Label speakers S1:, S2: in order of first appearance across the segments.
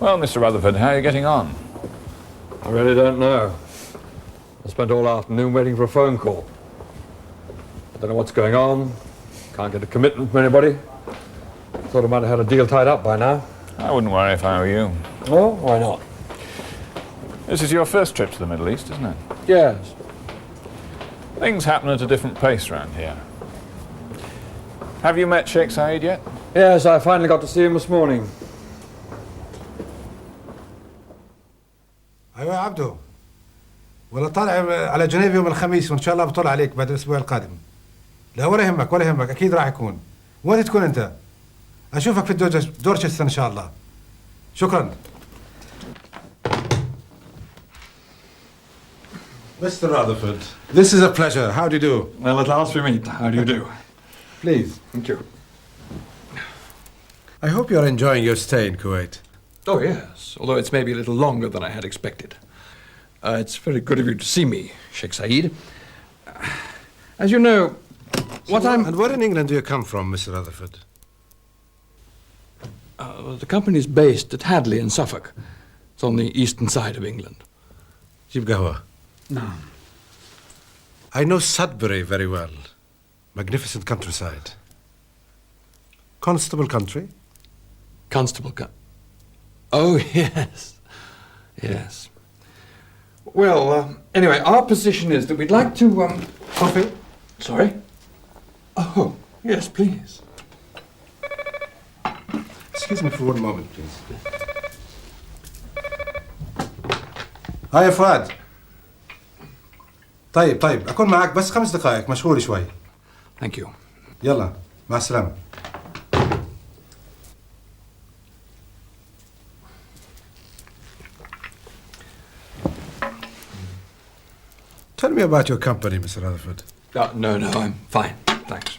S1: Well, Mr. Rutherford, how are you getting on?
S2: I really don't know. I spent all afternoon waiting for a phone call. I don't know what's going on. Can't get a commitment from anybody. Thought I might have had a deal tied up by now.
S1: I wouldn't worry if I were you.
S2: Oh, why not?
S1: This is your first trip to the Middle East, isn't it?
S2: Yes.
S1: Things happen at a different pace around here. Have you met Sheik Sayid yet?
S2: Yes, I finally got to see him this morning.
S3: ايوه يا عبدو ولا طالع على جنيف يوم الخميس وان شاء الله بطلع عليك بعد الاسبوع القادم. لا ولا يهمك ولا يهمك اكيد راح يكون. وين تكون انت؟ اشوفك في دورشستر ان شاء الله. شكرا. Mr. Rutherford, this is a pleasure. How do you do?
S2: Well, at last we meet. How do you do?
S3: Please.
S2: Thank you.
S3: I hope you're enjoying your stay in Kuwait.
S2: Oh, yes, although it's maybe a little longer than I had expected. It's very good of you to see me, Sheik Sayid. As you know,
S3: And where in England do you come from, Mr. Rutherford?
S2: The company's based at Hadley in Suffolk. It's on the eastern side of England.
S3: جيب قهوة.
S2: No.
S3: I know Sudbury very well. Magnificent countryside. Constable country?
S2: Oh, yes. Yes. Well, anyway, our position is that we'd like to,
S3: Coffee?
S2: Sorry? Oh, yes, please.
S3: Excuse me for one moment, please. هاي يا فؤاد. طيب أكون معك بس 5 دقائق مشغول شوي.
S2: Thank you.
S3: يلا مع السلامة. Tell me about your company, Mr. Rutherford.
S2: No, I'm fine, thanks.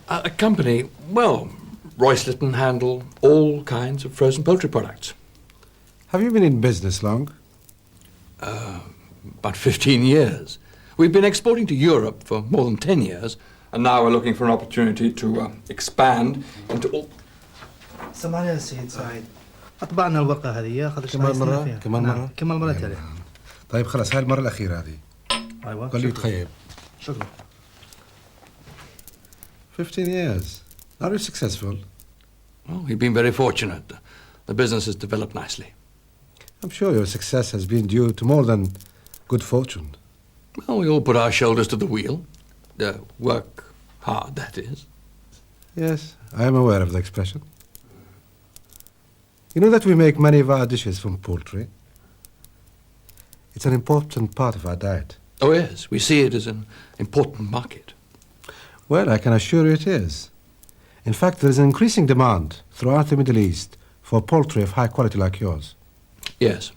S2: A company, well, Royce-Lytton handle all kinds of frozen poultry products.
S3: Have you been in business long?
S2: About 15 years. We've been exporting to Europe for more than 10 years, and now we're looking for an opportunity to expand into all...
S4: سمعني يا سيد سعيد. أطبعنا الورقة هذه ياخذ
S3: كمان مرة؟
S4: كمان مرة تالي.
S3: طيب خلاص هاي المرة الأخيرة هذه.
S4: أيوة.
S3: قال لي تخيب.
S4: شكرا.
S3: 15 years. Are you successful?
S2: Well, we've been very fortunate. The business has developed nicely.
S3: I'm sure your success has been due to more than good fortune.
S2: Well, we all put our shoulders to the wheel. Work hard, that is.
S3: Yes, I am aware of the expression. You know that we make many of our dishes from poultry? It's an important part of our diet.
S2: Oh, yes, we see it as an important market.
S3: Well, I can assure you it is. In fact, there is an increasing demand throughout the Middle East for poultry of high quality like yours.
S2: Yes,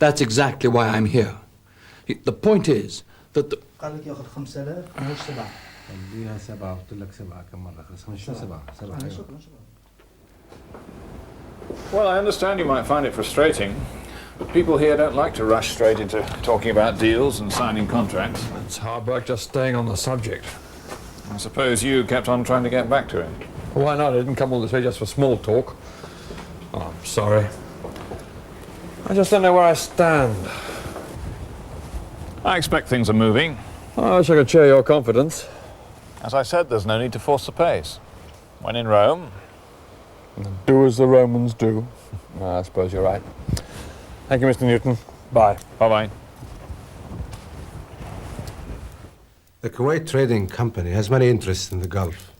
S2: that's exactly why I'm here. The point is that the...
S4: قال لك ياخذ 5000 ومش 7.
S3: خليها 7 قلت لك 7 كم مرة خلص 7
S4: شكرا.
S1: Well, I understand you might find it frustrating, but people here don't like to rush straight into talking about deals and signing contracts.
S2: It's hard work just staying on the subject.
S1: I suppose you kept on trying to get back to it.
S2: Why not? I didn't come all this way just for small talk. Oh, I'm sorry. I just don't know where I stand.
S1: I expect things are moving.
S2: I wish I could share your confidence.
S1: As I said, there's no need to force the pace. When in Rome...
S2: Do as the Romans do. I suppose you're right. Thank you, Mr. Newton. Bye.
S1: Bye-bye.
S3: The Kuwait Trading Company has many interests in the Gulf.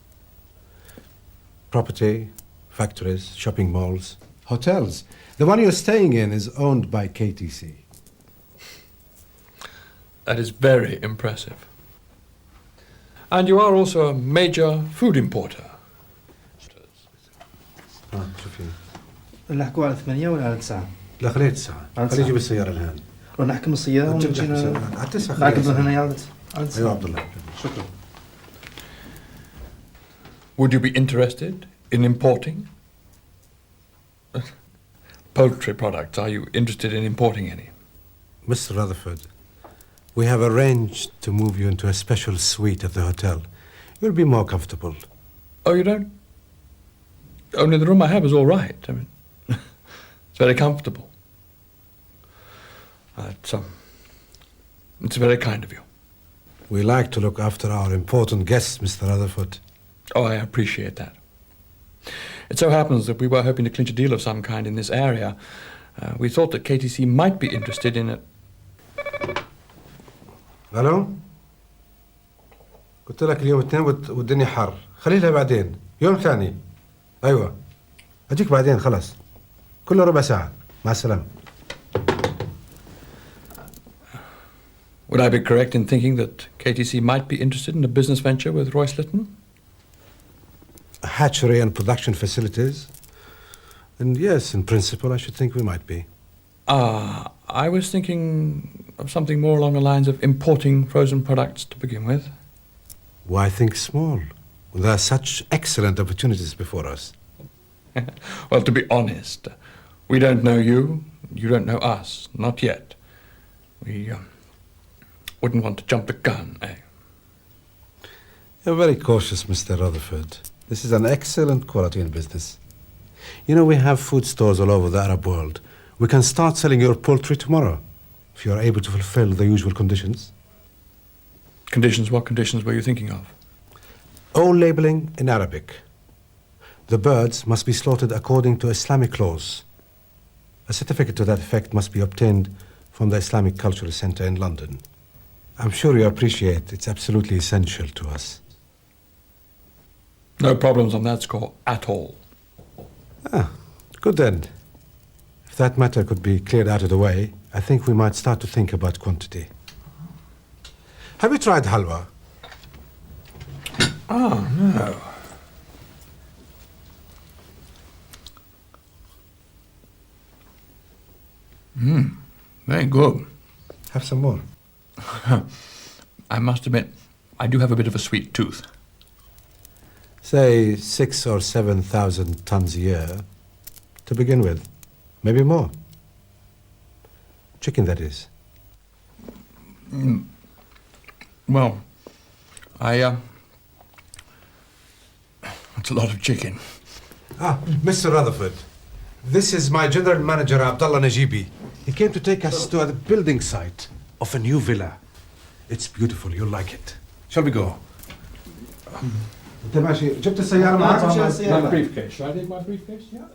S3: Property, factories, shopping malls, hotels. The one you're staying in is owned by KTC.
S2: That is very impressive. And you are also a major food importer.
S3: شوفي.
S4: نحكوا على 8 ولا على 9؟
S3: لا خليه 9. خليه يجيب السيارة الآن.
S4: نروح نحكم السيارة ونجينا
S3: على 9
S4: نعقد هنا على 9.
S3: أيوة عبد الله.
S4: شكرا.
S2: Would you be interested in importing poultry products? Are you interested in importing any?
S3: Mr. Rutherford, we have arranged to move you into a special suite at the hotel. You'll be more comfortable.
S2: Oh, you don't? Only the room I have is all right. I mean, very comfortable. It's very kind of you.
S3: We like to look after our important guests, Mr. Rutherford.
S2: Oh, I appreciate that. It so happens that we were hoping to clinch a deal of some kind in this area. We thought that KTC might be interested in it.
S3: الو قلت لك اليوم اثنين والدنيا حر خليلها بعدين يوم ثاني ايوه اجيك بعدين خلاص كله ربع ساعة مع السلامة.
S2: Would I be correct in thinking that KTC might be interested in a business venture with Royce-Lytton?
S3: Hatchery and production facilities. And yes, in principle, I should think we might be.
S2: I was thinking of something more along the lines of importing frozen products to begin with.
S3: Why think small? There are such excellent opportunities before us.
S2: Well, to be honest, we don't know you, you don't know us, not yet. We wouldn't want to jump the gun, eh?
S3: You're very cautious, Mr. Rutherford. This is an excellent quality in business. You know, we have food stores all over the Arab world. We can start selling your poultry tomorrow, if you are able to fulfill the usual conditions.
S2: Conditions? What conditions were you thinking of?
S3: All labeling in Arabic. The birds must be slaughtered according to Islamic laws. A certificate to that effect must be obtained from the Islamic Cultural Center in London. I'm sure you appreciate it's absolutely essential to us.
S2: No problems on that score at all.
S3: Ah, good then. If that matter could be cleared out of the way, I think we might start to think about quantity. Have you tried halwa?
S2: Oh, no. Very good.
S3: Have some more.
S2: I must admit, I do have a bit of a sweet tooth.
S3: Say 6,000 or 7,000 tons a year, to begin with. Maybe more. Chicken, that is.
S2: Well, it's a lot of chicken.
S3: Mr. Rutherford, this is my general manager, Abdullah Najibi. He came to take us to the building site of a new villa. It's beautiful, you'll like it. Shall we go? انت ماشي جبت السيارة معك؟
S2: My briefcase. Should I take my briefcase? Yeah.